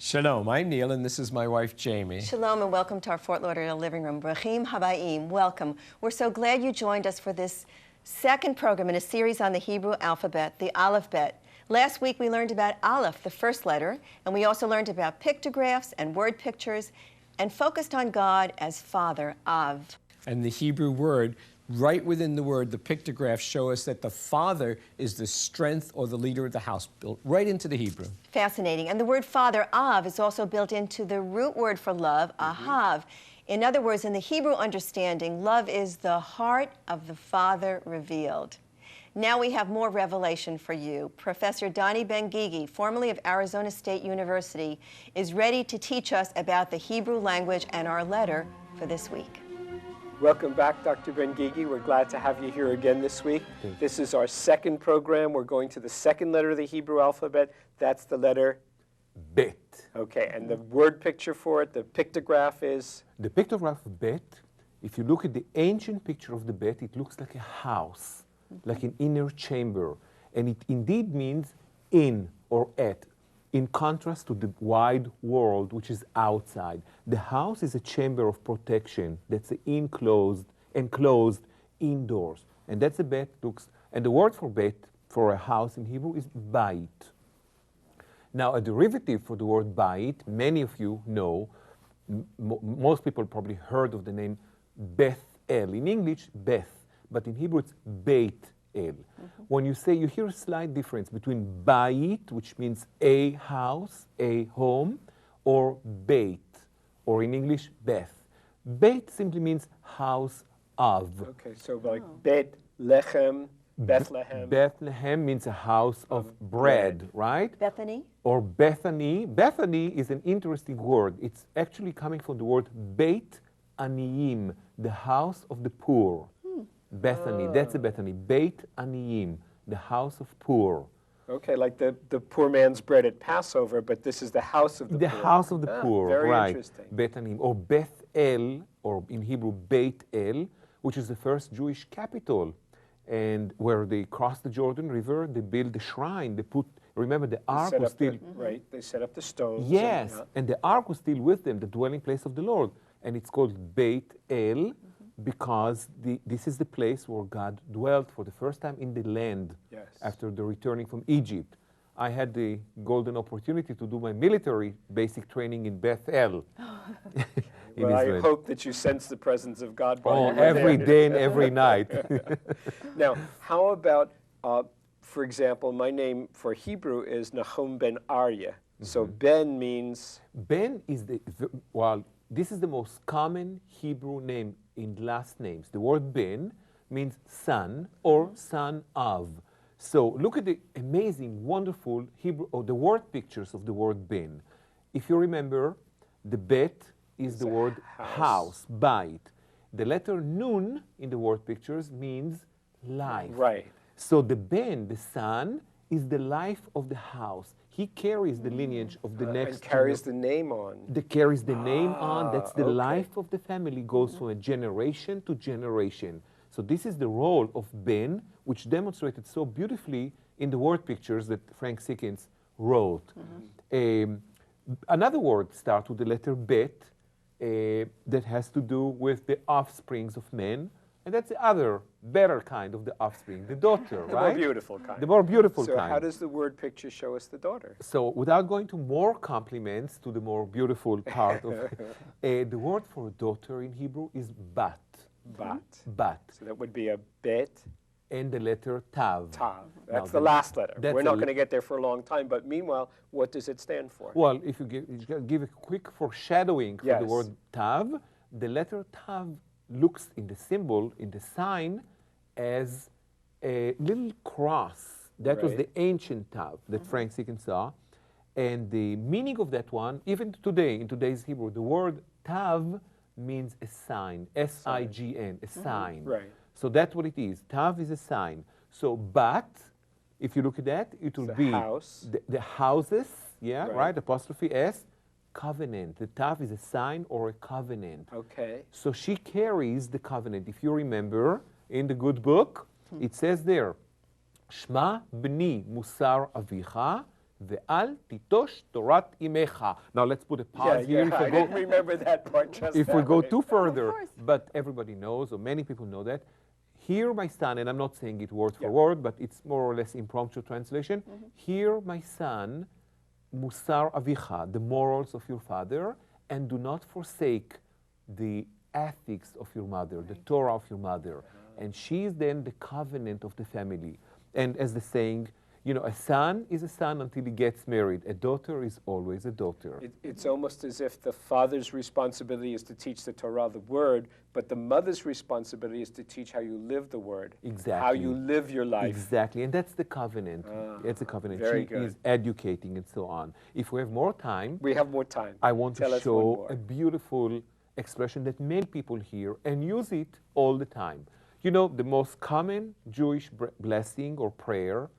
Shalom, I'm Neil, and this is my wife, Jamie. Shalom, and welcome to our Fort Lauderdale living room. Brachim Habayim, welcome. We're so glad you joined us for this second program in a series on the Hebrew alphabet, the Aleph Bet. Last week we learned about Aleph, the first letter, and we also learned about pictographs and word pictures, and focused on God as Father, Av. And the Hebrew word, right within the word, the pictographs show us that the father is the strength or the leader of the house, built right into the Hebrew. Fascinating. And the word father, Av, is also built into the root word for love, Ahav. In other words, in the Hebrew understanding, love is the heart of the Father revealed. Now we have more revelation for you. Professor Ben Gigi, formerly of Arizona State University, is ready to teach us about the Hebrew language and our letter for this week. Welcome back, Dr. Ben Gigi. We're glad to have you here again this week. This is our second program. We're going to the second letter of the Hebrew alphabet. That's the letter Bet. Okay, and the word picture for it, the pictograph is? The pictograph of Bet, if you look at the ancient picture of the Bet, it looks like a house, like an inner chamber. And it indeed means in or at, in contrast to the wide world, which is outside. The house is a chamber of protection that's enclosed indoors. And that's a bet looks, and the word for bet, for a house in Hebrew, is bait. Now, a derivative for the word bait, many of you know, most people probably heard of the name Beth El. In English, Beth, but in Hebrew it's Beit El. When you say, you hear a slight difference between bait, which means a house, a home, or beit, or in English, Beth. Beit simply means house of. Okay, so like Bet Lechem, Bethlehem. Bethlehem means a house of bread, right? Bethany? Or Bethany. Bethany is an interesting word. It's actually coming from the word Beit Aniyim, the house of the poor. Bethany, that's a Bethany. Beit Aniyim, the house of poor. Okay, like the poor man's bread at Passover, but this is the house of the poor. The house of the poor, very right. Interesting. Beit Aniyim, or Beth El, or in Hebrew, Beit El, which is the first Jewish capital. And where they crossed the Jordan River, they built the shrine. They put, remember, the ark was still... Right, they set up the stones. Yes, and the ark was still with them, the dwelling place of the Lord. And it's called Beit El, because this is the place where God dwelt for the first time in the land after the returning from Egypt. I had the golden opportunity to do my military basic training in Beth El. Well, I hope that you sense the presence of God. Every day and every night. Now, how about, for example, my name for Hebrew is Nahum Ben Aryeh. So Ben means? Ben is this is the most common Hebrew name in last names. The word Ben means son or son of. So look at the amazing, wonderful Hebrew, or the word pictures of the word Ben. If you remember, the bet is the word house, bait. The letter nun in the word pictures means life. Right. So the Ben, the son, is the life of the house. He carries the lineage of the next. And carries the name on. Carries the name on. That's the life of the family, goes from a generation to generation. So this is the role of Ben, which demonstrated so beautifully in the word pictures that Frank Sickens wrote. Another word starts with the letter Bet that has to do with the offsprings of men. And that's the other, better kind of the offspring, the daughter, The right? more beautiful kind. The more beautiful kind. So how does the word picture show us the daughter? So without going to more compliments to the more beautiful part of the word for daughter in Hebrew is bat. Bat. Bat. So that would be a bet. And the letter tav. Tav. That's the last letter. We're not going to get there for a long time, but meanwhile, what does it stand for? Well, if you give a quick foreshadowing for the word tav, the letter tav looks in the symbol, in the sign, as a little cross. That was the ancient tav that Frank Sickens saw. And the meaning of that one, even today, in today's Hebrew, the word tav means a sign, S-I-G-N, a sign. Right. So that's what it is. Tav is a sign. So bat, if you look at that, it will be house. The houses, right, apostrophe S, covenant. The tav is a sign or a covenant. Okay. So she carries the covenant. If you remember, in the good book, it says there, Shma b'ni musar avicha Ve'al titosh torat imecha. Now let's put a pause here. I didn't remember that part just If that we go way. too further, course. but everybody knows, or many people know that, hear my son, and I'm not saying it word for word, but it's more or less impromptu translation. Hear my son, musar avicha, the morals of your father, and do not forsake the ethics of your mother, the Torah of your mother. And she is then the covenant of the family. And as the saying, you know, a son is a son until he gets married. A daughter is always a daughter. It's almost as if the father's responsibility is to teach the Torah, the word, but the mother's responsibility is to teach how you live the word. Exactly. How you live your life. Exactly, and that's the covenant. That's the covenant. very She good. is educating and so on. If we have more time, We have more time. I want Tell to us one show more. a beautiful expression that many people hear and use it all the time. You know, the most common Jewish blessing or prayer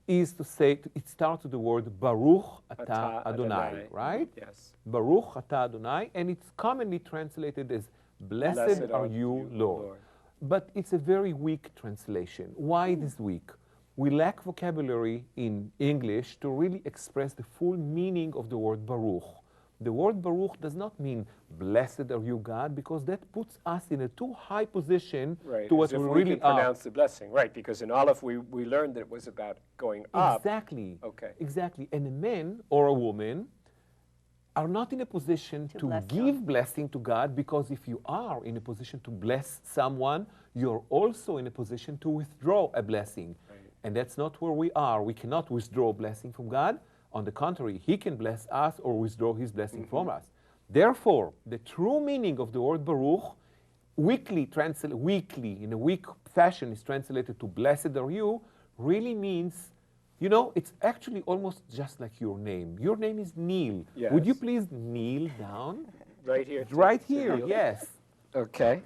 is to say, it starts with the word Baruch Atah Adonai, right? Yes. Baruch Atah Adonai, and it's commonly translated as Blessed are you, Lord. But it's a very weak translation. Why it is weak? We lack vocabulary in English to really express the full meaning of the word Baruch. The word Baruch does not mean blessed are you, God, because that puts us in a too high position Right. to what as if we we really can are. pronounce the blessing. Right, because in Aleph we learned that it was about going up. Exactly. Okay. Exactly. And a man or a woman are not in a position to bless give blessing to God, because if you are in a position to bless someone, you're also in a position to withdraw a blessing. Right. And that's not where we are. We cannot withdraw a blessing from God. On the contrary, He can bless us or withdraw His blessing from us. Therefore, the true meaning of the word Baruch, weakly, in a weak fashion, is translated to blessed are you, really means, you know, it's actually almost just like your name. Your name is Neil. Yes. Would you please kneel down? Right here. Right to here, kneel. yes. Okay.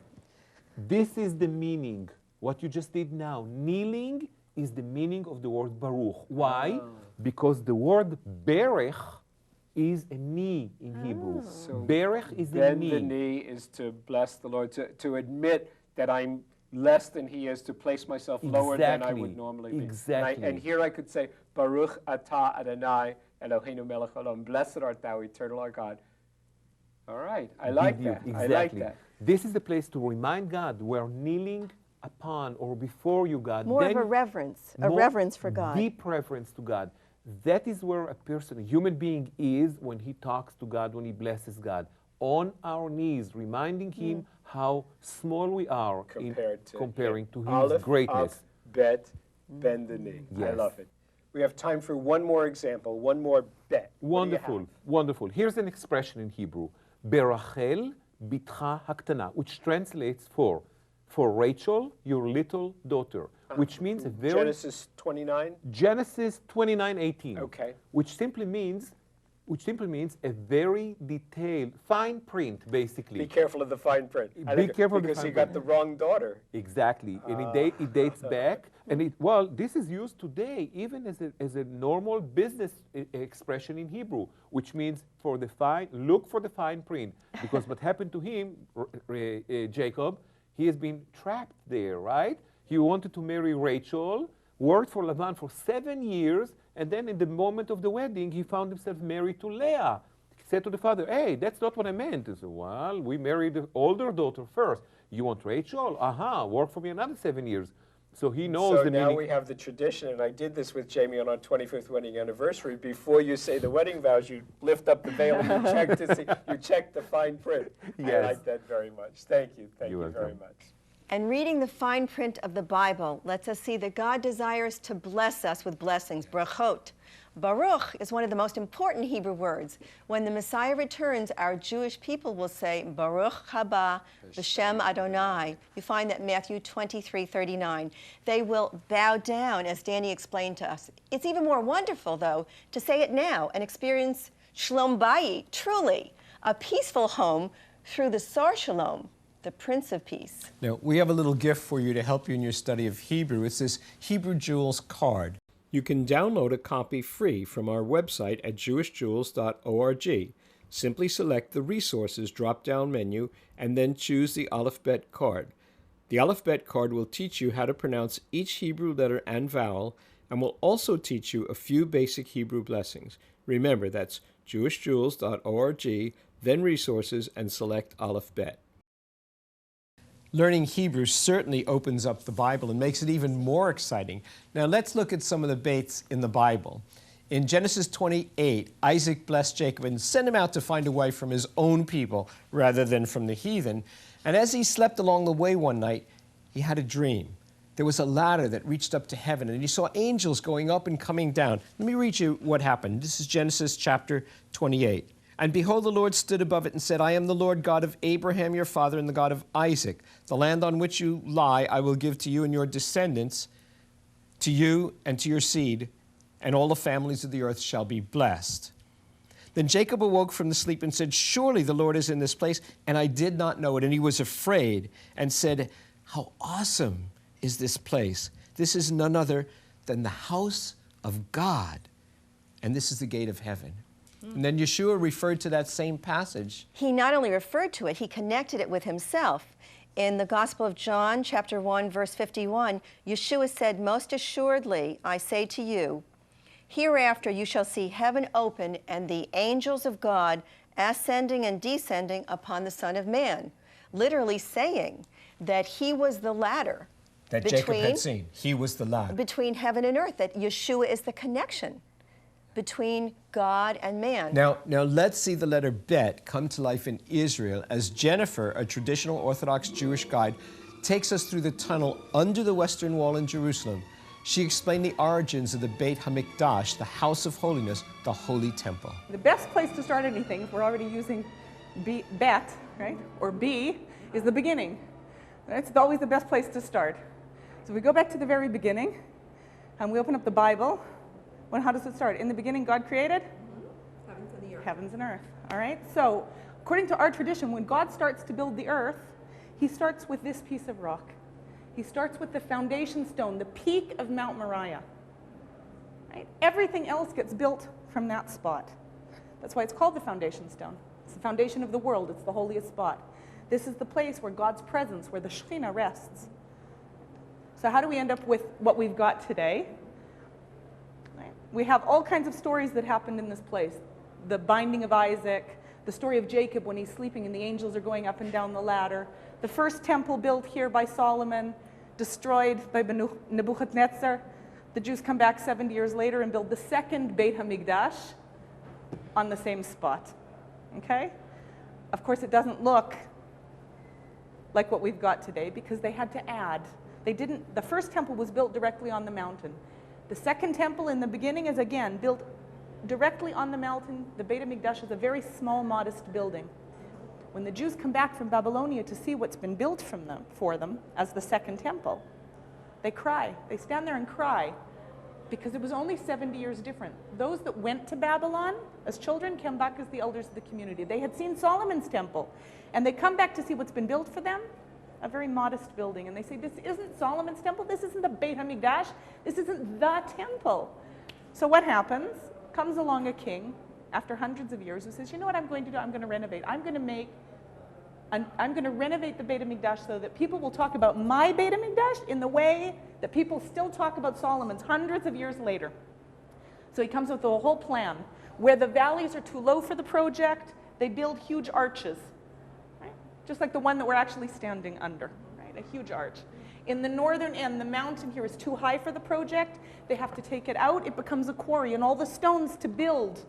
This is the meaning. What you just did now, kneeling, is the meaning of the word Baruch. Why? Because the word Berech is a knee in Hebrew. So Berech is a Bend knee. the knee is to bless the Lord, to admit that I'm less than He is, to place myself lower than I would Exactly. normally be. Exactly. And here I could say, Baruch atah Adonai Eloheinu melech haolam. Blessed art thou, eternal our God. All right, I like that. Exactly. I like that. This is the place to remind God we're kneeling upon or before you, God. More of Then a reverence, a more reverence for God. Deep reverence to God. That is where a person, a human being, is when he talks to God, when he blesses God. On our knees, reminding Him how small we are comparing to His Aleph, greatness. Up, bet, bend the knee. I Yes. love it. We have time for one more example, one more bet. What do you have? Wonderful, wonderful. Here's an expression in Hebrew, Berachel bitcha haktana, which translates for Rachel, your little daughter, which means a very Genesis 29. Genesis 29:18. Okay. Which simply means a very detailed, fine print, basically. Be careful of the fine print. I Be think careful of the because fine he got print. the wrong daughter. Exactly, and it dates back, and this is used today even as a normal business expression in Hebrew, which means look for the fine print, because what happened to him, Jacob, he has been trapped there, right? He wanted to marry Rachel, worked for Laban for 7 years, and then in the moment of the wedding, he found himself married to Leah. He said to the father, hey, that's not what I meant. He said, well, we married the older daughter first. You want Rachel? Aha, work for me another 7 years. So he knows So the now meaning. we have the tradition, and I did this with Jamie on our 25th wedding anniversary. Before you say the wedding vows, you lift up the veil and you check to see. You check the fine print. I Yes. like that very much. Thank you. Thank You're you very welcome. much. And reading the fine print of the Bible lets us see that God desires to bless us with blessings, brachot. Baruch is one of the most important Hebrew words. When the Messiah returns, our Jewish people will say, Baruch haba b'shem Adonai. You find that in Matthew 23:39. They will bow down, as Danny explained to us. It's even more wonderful, though, to say it now and experience shalom bayit, truly, a peaceful home through the Sar Shalom, the Prince of Peace. Now, we have a little gift for you to help you in your study of Hebrew. It's this Hebrew Jewels card. You can download a copy free from our website at jewishjewels.org. Simply select the Resources drop-down menu and then choose the Aleph Bet card. The Aleph Bet card will teach you how to pronounce each Hebrew letter and vowel and we'll also teach you a few basic Hebrew blessings. Remember, that's jewishjewels.org, then resources, and select Aleph Bet. Learning Hebrew certainly opens up the Bible and makes it even more exciting. Now let's look at some of the baits in the Bible. In Genesis 28, Isaac blessed Jacob and sent him out to find a wife from his own people rather than from the heathen. And as he slept along the way one night, he had a dream. There was a ladder that reached up to heaven, and he saw angels going up and coming down. Let me read you what happened. This is Genesis chapter 28. And behold, the Lord stood above it and said, I am the Lord God of Abraham your father and the God of Isaac. The land on which you lie I will give to you and your descendants, to you and to your seed, and all the families of the earth shall be blessed. Then Jacob awoke from the sleep and said, surely the Lord is in this place, and I did not know it. And he was afraid and said, how awesome is this place? This is none other than the house of God, and this is the gate of heaven. And then Yeshua referred to that same passage. He not only referred to it, he connected it with himself. In the Gospel of John, chapter 1, verse 51, Yeshua said, most assuredly, I say to you, hereafter you shall see heaven open and the angels of God ascending and descending upon the Son of Man. Literally saying that he was the ladder. That Jacob had seen. He was the ladder. Between heaven and earth, that Yeshua is the connection between God and man. Now let's see the letter Bet come to life in Israel as Jennifer, a traditional Orthodox Jewish guide, takes us through the tunnel under the Western Wall in Jerusalem. She explained the origins of the Beit HaMikdash, the house of holiness, the holy temple. The best place to start anything, if we're already using Bet, right, or B, is the beginning. It's always the best place to start. So we go back to the very beginning, and we open up the Bible. How does it start? In the beginning, God created? Heavens and the earth. Heavens and earth. All right? So, according to our tradition, when God starts to build the earth, he starts with this piece of rock. He starts with the foundation stone, the peak of Mount Moriah. Right? Everything else gets built from that spot. That's why it's called the foundation stone. It's the foundation of the world. It's the holiest spot. This is the place where God's presence, where the Shekhinah rests. So how do we end up with what we've got today? We have all kinds of stories that happened in this place. The binding of Isaac, the story of Jacob when he's sleeping and the angels are going up and down the ladder, the first temple built here by Solomon, destroyed by Nebuchadnezzar. The Jews come back 70 years later and build the second Beit HaMikdash on the same spot. Okay? Of course, it doesn't look like what we've got today because they had to add. The first temple was built directly on the mountain. The second temple in the beginning is, again, built directly on the mountain. The Beit HaMikdash is a very small, modest building. When the Jews come back from Babylonia to see what's been built for them as the second temple, they cry. They stand there and cry because it was only 70 years different. Those that went to Babylon as children came back as the elders of the community. They had seen Solomon's temple, and they come back to see what's been built for them. A very modest building, and they say, this isn't Solomon's temple, this isn't the Beit HaMikdash, this isn't the temple. So what happens? Comes along a king after hundreds of years who says, you know what I'm going to do? I'm going to renovate. I'm going to renovate the Beit HaMikdash so that people will talk about my Beit HaMikdash in the way that people still talk about Solomon's hundreds of years later. So he comes with a whole plan. Where the valleys are too low for the project, they build huge arches. Just like the one that we're actually standing under, right? A huge arch. In the northern end, the mountain here is too high for the project. They have to take it out. It becomes a quarry, and all the stones to build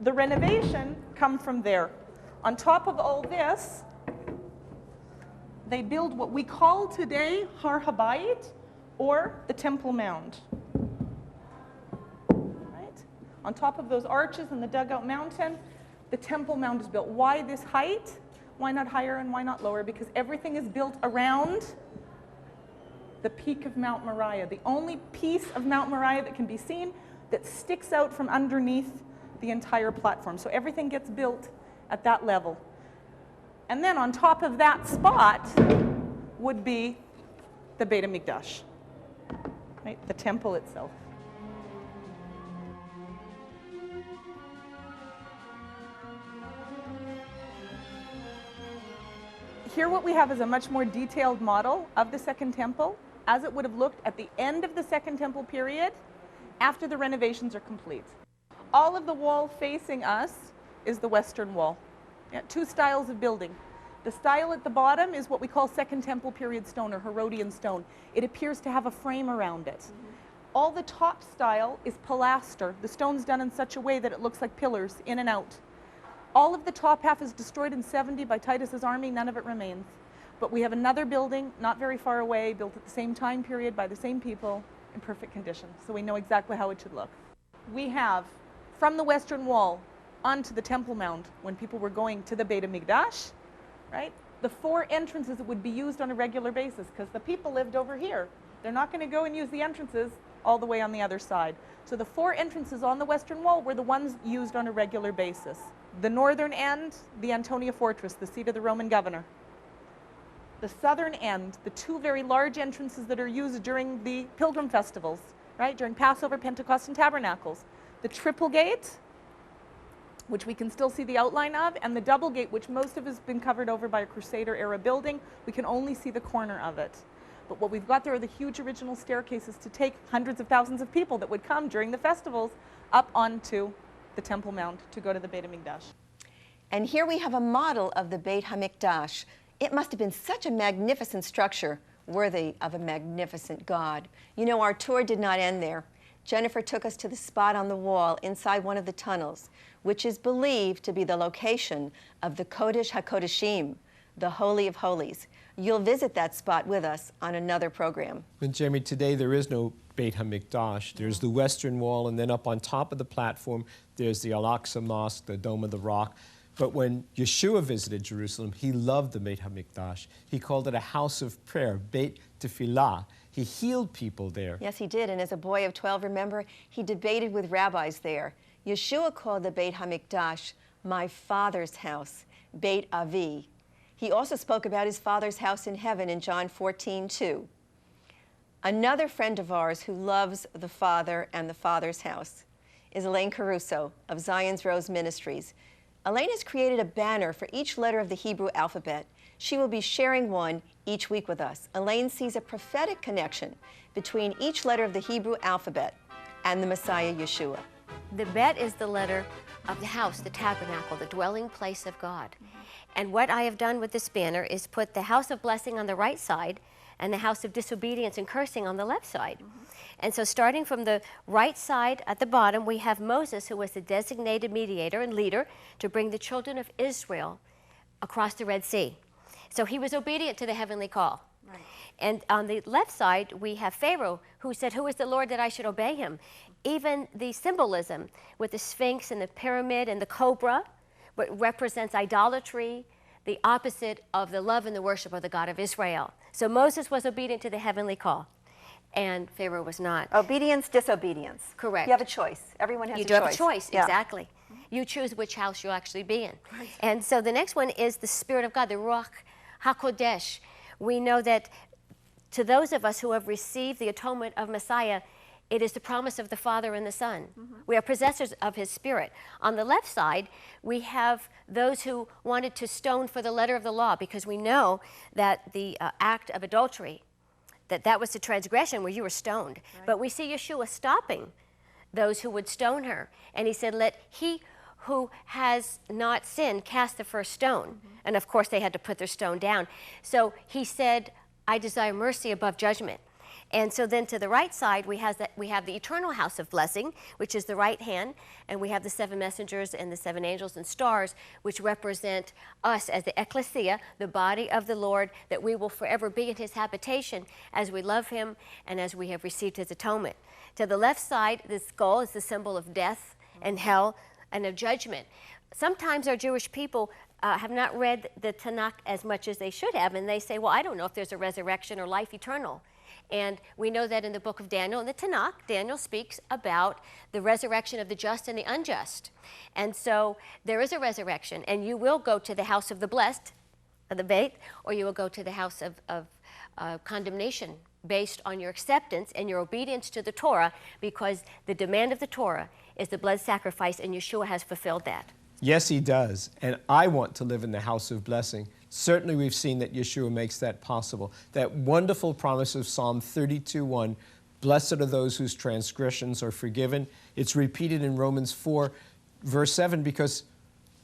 the renovation come from there. On top of all this, they build what we call today Har Habayit, or the Temple Mound. Right? On top of those arches and the dugout mountain, the Temple Mound is built. Why this height? Why not higher and why not lower? Because everything is built around the peak of Mount Moriah, the only piece of Mount Moriah that can be seen that sticks out from underneath the entire platform. So everything gets built at that level. And then on top of that spot would be the Beit HaMikdash, right? The temple itself. Here what we have is a much more detailed model of the second temple. as it would have looked at the end of the Second Temple period after the renovations are complete. All of the wall facing us is the Western Wall. Yeah, two styles of building. The style at the bottom is what we call Second Temple period stone or Herodian stone. It appears to have a frame around it. All the top style is pilaster. The stone's done in such a way that it looks like pillars in and out. All of the top half is destroyed in 70 by Titus's army. None of it remains. But we have another building not very far away, built at the same time period by the same people in perfect condition. So we know exactly how it should look. We have from the Western Wall onto the Temple Mount when people were going to the Beit HaMikdash, right? The four entrances that would be used on a regular basis because the people lived over here. They're not going to go and use the entrances all the way on the other side. So the four entrances on the Western Wall were the ones used on a regular basis. The northern end, the Antonia Fortress, the seat of the Roman governor. The southern end, the two very large entrances that are used during the pilgrim festivals, right? During Passover, Pentecost, and Tabernacles. The triple gate, which we can still see the outline of, and the double gate, which most of has been covered over by a Crusader-era building. We can only see the corner of it. But what we've got there are the huge original staircases to take hundreds of thousands of people that would come during the festivals up onto the Temple Mount to go to the Beit HaMikdash. And here we have a model of the Beit HaMikdash. It must have been such a magnificent structure, worthy of a magnificent God. You know, our tour did not end there. Jennifer took us to the spot on the wall inside one of the tunnels, which is believed to be the location of the Kodesh HaKodeshim, the Holy of Holies. You'll visit that spot with us on another program. And Jamie, today there is no Beit HaMikdash. There's the Western Wall, and then up on top of the platform, there's the Al-Aqsa Mosque, the Dome of the Rock. But when Yeshua visited Jerusalem, he loved the Beit HaMikdash. He called it a house of prayer, Beit Tefillah. He healed people there. Yes, he did. And as a boy of 12, remember, he debated with rabbis there. Yeshua called the Beit HaMikdash my father's house, Beit Avi. He also spoke about his father's house in heaven in John 14:2. Another friend of ours who loves the Father and the Father's house is Elaine Caruso of Zion's Rose Ministries. Elaine has created a banner for each letter of the Hebrew alphabet. She will be sharing one each week with us. Elaine sees a prophetic connection between each letter of the Hebrew alphabet and the Messiah Yeshua. The Bet is the letter of the house, the tabernacle, the dwelling place of God. And what I have done with this banner is put the house of blessing on the right side and the house of disobedience and cursing on the left side. And so starting from the right side at the bottom, we have Moses, who was the designated mediator and leader to bring the children of Israel across the Red Sea. So he was obedient to the heavenly call. Right. And on the left side, we have Pharaoh, who said, "Who is the Lord that I should obey him?" Even the symbolism with the Sphinx and the pyramid and the cobra, what represents idolatry, the opposite of the love and the worship of the God of Israel. So Moses was obedient to the heavenly call, and Pharaoh was not. Obedience, disobedience. Correct. You have a choice. Everyone has a choice. You do have a choice, Yeah. exactly. You choose which house you'll actually be in. Right. And so the next one is the Spirit of God, the Ruach HaKodesh. We know that to those of us who have received the atonement of Messiah, it is the promise of the Father and the Son. We are possessors of His Spirit. On the left side, we have those who wanted to stone for the letter of the law, because we know that the act of adultery, that was the transgression where you were stoned. Right. But we see Yeshua stopping those who would stone her. And He said, "Let he who has not sinned cast the first stone." And of course, they had to put their stone down. So He said, "I desire mercy above judgment." And so then to the right side, we have the eternal house of blessing, which is the right hand, and we have the seven messengers and the seven angels and stars, which represent us as the ecclesia, the body of the Lord, that we will forever be in His habitation as we love Him and as we have received His atonement. To the left side, the skull is the symbol of death and hell and of judgment. Sometimes our Jewish people have not read the Tanakh as much as they should have, and they say, "Well, I don't know if there's a resurrection or life eternal." And we know that in the book of Daniel, in the Tanakh, Daniel speaks about the resurrection of the just and the unjust. And so there is a resurrection, and you will go to the house of the blessed, of the Beit, or you will go to the house of condemnation based on your acceptance and your obedience to the Torah, because the demand of the Torah is the blood sacrifice, and Yeshua has fulfilled that. Yes, He does. And I want to live in the house of blessing. Certainly we've seen that Yeshua makes that possible. That wonderful promise of Psalm 32:1, blessed are those whose transgressions are forgiven. It's repeated in Romans 4, verse 7, because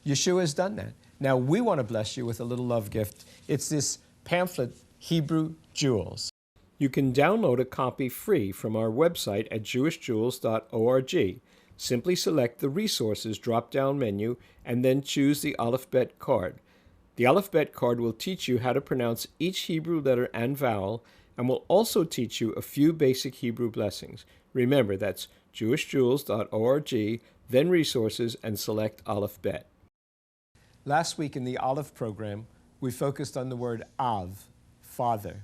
Yeshua has done that. Now we want to bless you with a little love gift. It's this pamphlet, Hebrew Jewels. You can download a copy free from our website at jewishjewels.org. Simply select the Resources drop-down menu and then choose the Aleph Bet card. The Aleph Bet card will teach you how to pronounce each Hebrew letter and vowel, and will also teach you a few basic Hebrew blessings. Remember, that's jewishjewels.org, then Resources, and select Aleph Bet. Last week in the Aleph program, we focused on the word Av, Father.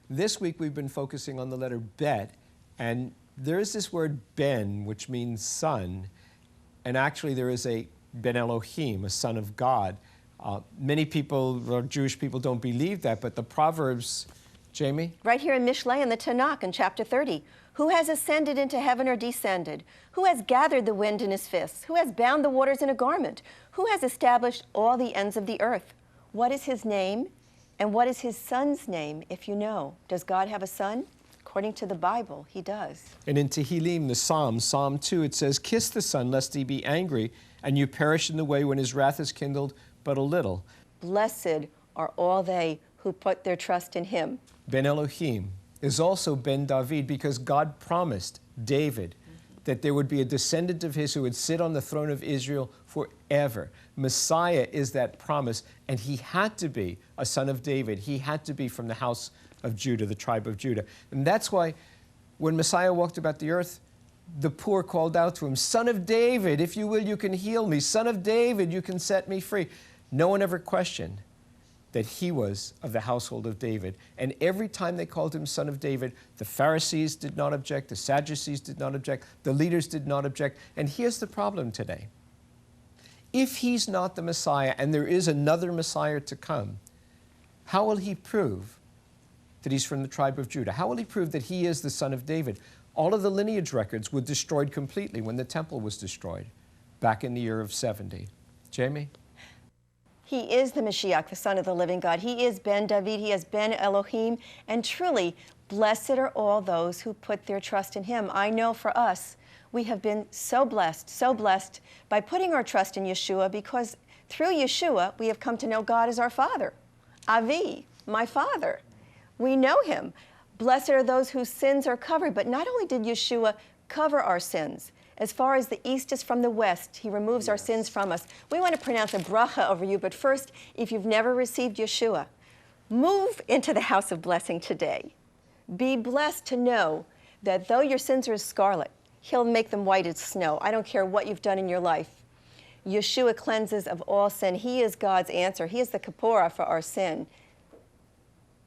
This week we've been focusing on the letter Bet, and there is this word Ben, which means son, and actually there is a Ben Elohim, a son of God. Many people, or Jewish people, don't believe that, but the Proverbs, Jamie? Right here in Mishlei in the Tanakh in chapter 30. Who has ascended into heaven or descended? Who has gathered the wind in his fists? Who has bound the waters in a garment? Who has established all the ends of the earth? What is his name? And what is his son's name, if you know? Does God have a son? According to the Bible, he does. And in Tehillim, the Psalm, Psalm 2, it says, kiss the Son, lest he be angry, and you perish in the way when his wrath is kindled but a little. Blessed are all they who put their trust in him. Ben Elohim is also Ben David, because God promised David that there would be a descendant of his who would sit on the throne of Israel forever. Messiah is that promise, and he had to be a son of David. He had to be from the house of Judah, the tribe of Judah. And that's why when Messiah walked about the earth, the poor called out to him, Son of David, if you will, you can heal me. Son of David, you can set me free. No one ever questioned that he was of the household of David. And every time they called him Son of David, the Pharisees did not object, the Sadducees did not object, the leaders did not object. And here's the problem today. If he's not the Messiah and there is another Messiah to come, how will he prove that he's from the tribe of Judah? How will he prove that he is the son of David? All of the lineage records were destroyed completely when the temple was destroyed back in the year of 70. Jamie? He is the Mashiach, the Son of the living God. He is Ben David, he is Ben Elohim, and truly, blessed are all those who put their trust in him. I know for us, we have been so blessed by putting our trust in Yeshua, because through Yeshua, we have come to know God as our Father. Avi, my Father. We know him. Blessed are those whose sins are covered. But not only did Yeshua cover our sins, as far as the east is from the west, he removes our sins from us. We want to pronounce a bracha over you, but first, if you've never received Yeshua, move into the house of blessing today. Be blessed to know that though your sins are as scarlet, he'll make them white as snow. I don't care what you've done in your life. Yeshua cleanses of all sin. He is God's answer. He is the kapora for our sin.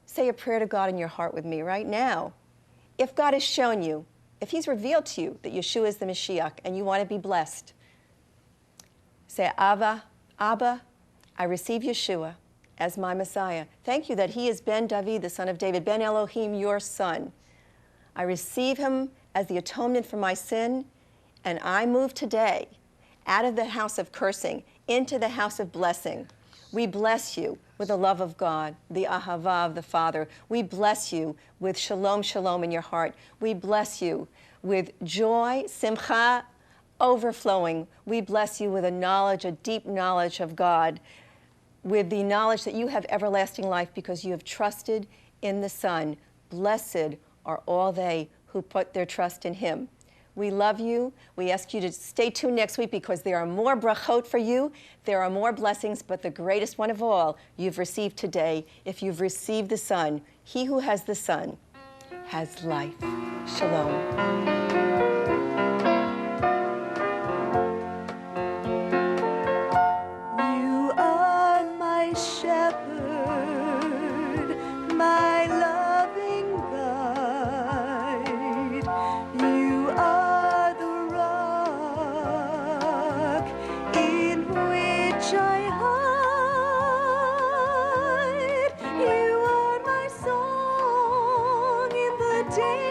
Say a prayer to God in your heart with me right now. If God has shown you, if he's revealed to you that Yeshua is the Mashiach and you want to be blessed, say, Abba, I receive Yeshua as my Messiah. Thank you that he is Ben David, the son of David, Ben Elohim, your son. I receive him as the atonement for my sin, and I move today out of the house of cursing into the house of blessing. We bless you with the love of God, the ahava of the Father. We bless you with shalom, shalom in your heart. We bless you with joy, simcha, overflowing. We bless you with a knowledge, a deep knowledge of God, with the knowledge that you have everlasting life because you have trusted in the Son. Blessed are all they who put their trust in him. We love you. We ask you to stay tuned next week because there are more brachot for you. There are more blessings, but the greatest one of all you've received today. If you've received the Son, he who has the Son has life. Shalom. Day